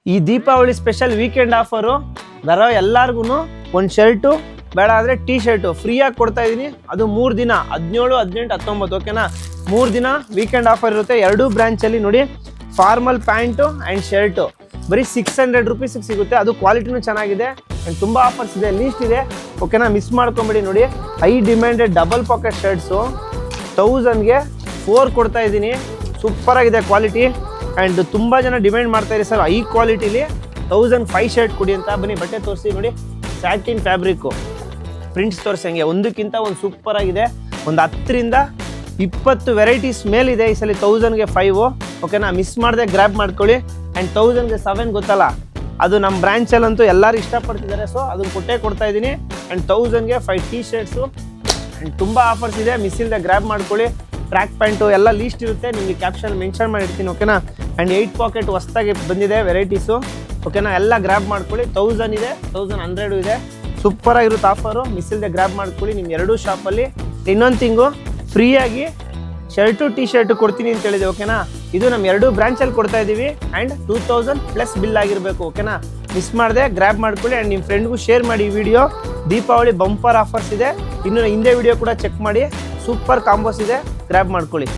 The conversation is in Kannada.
ಈ ದೀಪಾವಳಿ ಸ್ಪೆಷಲ್ ವೀಕೆಂಡ್ ಆಫರು ಬರೋ ಎಲ್ಲಾರ್ಗು ಒಂದು ಶರ್ಟು ಬೇಡ ಆದರೆ ಟೀ ಶರ್ಟು ಫ್ರೀಯಾಗಿ ಕೊಡ್ತಾ ಇದ್ದೀನಿ. ಅದು 3 ದಿನ 17, 18, 19 ಓಕೆನಾ. 3 ದಿನ ವೀಕೆಂಡ್ ಆಫರ್ ಇರುತ್ತೆ. ಎರಡೂ ಬ್ರ್ಯಾಂಚಲ್ಲಿ ನೋಡಿ ಫಾರ್ಮಲ್ ಪ್ಯಾಂಟು ಆ್ಯಂಡ್ ಶರ್ಟು ಬರೀ 600 ರುಪೀಸಿಗೆ ಸಿಗುತ್ತೆ. ಅದು ಕ್ವಾಲಿಟಿನೂ ಚೆನ್ನಾಗಿದೆ ಆ್ಯಂಡ್ ತುಂಬ ಆಫರ್ಸ್ ಇದೆ, ಲೀಸ್ಟ್ ಇದೆ ಓಕೆನಾ. ಮಿಸ್ ಮಾಡ್ಕೊಂಬಿಡಿ. ನೋಡಿ high demanded double pocket shirts 1000ಗೆ 4 ಕೊಡ್ತಾ ಇದ್ದೀನಿ. ಸೂಪರಾಗಿದೆ ಕ್ವಾಲಿಟಿ ಆ್ಯಂಡ್ ತುಂಬ ಜನ ಡಿಮ್ಯಾಂಡ್ ಮಾಡ್ತಾಯಿರಿ ಸರ್ ಹೈ ಕ್ವಾಲಿಟಿಲಿ 1005 ಶರ್ಟ್ ಕೊಡಿ ಅಂತ. ಬನ್ನಿ ಬಟ್ಟೆ ತೋರಿಸಿ. ನೋಡಿ ಸ್ಯಾಟಿನ್ ಫ್ಯಾಬ್ರಿಕ್ಕು ಪ್ರಿಂಟ್ಸ್ ತೋರಿಸಂಗೆ ಒಂದಕ್ಕಿಂತ ಒಂದು ಸೂಪರಾಗಿದೆ. ಒಂದು 10ರಿಂದ 20 ವೆರೈಟೀಸ್ ಮೇಲಿದೆ ಈ ಸಲ. 1000ಗೆ 5 ಓಕೆನಾ. ಮಿಸ್ ಮಾಡದೆ ಗ್ರ್ಯಾಬ್ ಮಾಡ್ಕೊಳ್ಳಿ. ಆ್ಯಂಡ್ 1000ಗೆ 7 ಗೊತ್ತಲ್ಲ, ಅದು ನಮ್ಮ ಬ್ರ್ಯಾಂಚಲ್ಲಂತೂ ಎಲ್ಲರೂ ಇಷ್ಟಪಡ್ತಿದ್ದಾರೆ. ಸೊ ಅದನ್ನು ಕೊಡ್ತಾ ಇದ್ದೀನಿ. ಆ್ಯಂಡ್ 1000ಗೆ 5 ಟೀ ಶರ್ಟ್ಸು ಆ್ಯಂಡ್ ತುಂಬ ಆಫರ್ಸ್ ಇದೆ. ಮಿಸ್ ಇಲ್ಲದೆ ಗ್ರ್ಯಾಬ್ ಮಾಡ್ಕೊಳ್ಳಿ. ಟ್ರ್ಯಾಕ್ ಪ್ಯಾಂಟು ಎಲ್ಲ ಲೀಸ್ಟ್ ಇರುತ್ತೆ, ನಿಮಗೆ ಕ್ಯಾಪ್ಷನ್ ಮೆನ್ಷನ್ ಮಾಡಿರ್ತೀನಿ ಓಕೆನಾ. ಆ್ಯಂಡ್ 8 ಪಾಕೆಟ್ ಹೊಸ್ದಾಗಿ ಬಂದಿದೆ ವೆರೈಟೀಸು ಓಕೆನಾ. ಎಲ್ಲ ಗ್ರ್ಯಾಬ್ ಮಾಡ್ಕೊಳ್ಳಿ. 1000 ಇದೆ, 1100 ಇದೆ. ಸೂಪರಾಗಿರುತ್ತೆ ಆಫರು. ಮಿಸ್ ಇಲ್ಲದೆ ಗ್ರ್ಯಾಬ್ ಮಾಡ್ಕೊಳ್ಳಿ ನಿಮ್ಮ ಎರಡೂ ಶಾಪಲ್ಲಿ. ಇನ್ನೊಂದು ತಿಂಗು ಫ್ರೀಯಾಗಿ ಶರ್ಟು ಟೀ ಶರ್ಟು ಕೊಡ್ತೀನಿ ಅಂತ ಹೇಳಿದೆ ಓಕೆನಾ. ಇದು ನಮ್ಮ ಎರಡೂ ಬ್ರಾಂಚಲ್ಲಿ ಕೊಡ್ತಾ ಇದ್ದೀವಿ. ಆ್ಯಂಡ್ 2000+ ಬಿಲ್ ಆಗಿರಬೇಕು ಓಕೆನಾ. ಮಿಸ್ ಮಾಡದೆ ಗ್ರ್ಯಾಬ್ ಮಾಡ್ಕೊಳ್ಳಿ. ಆ್ಯಂಡ್ ನಿಮ್ಮ ಫ್ರೆಂಡ್ಗೂ ಶೇರ್ ಮಾಡಿ ಈ ವಿಡಿಯೋ. ದೀಪಾವಳಿ ಬಂಪರ್ ಆಫರ್ಸ್ ಇದೆ. ಇನ್ನು ಹಿಂದೆ ವಿಡಿಯೋ ಕೂಡ ಚೆಕ್ ಮಾಡಿ. ಸೂಪರ್ ಕಾಂಬೋಸ್ ಇದೆ, ಗ್ರ್ಯಾಬ್ ಮಾಡ್ಕೊಳ್ಳಿ.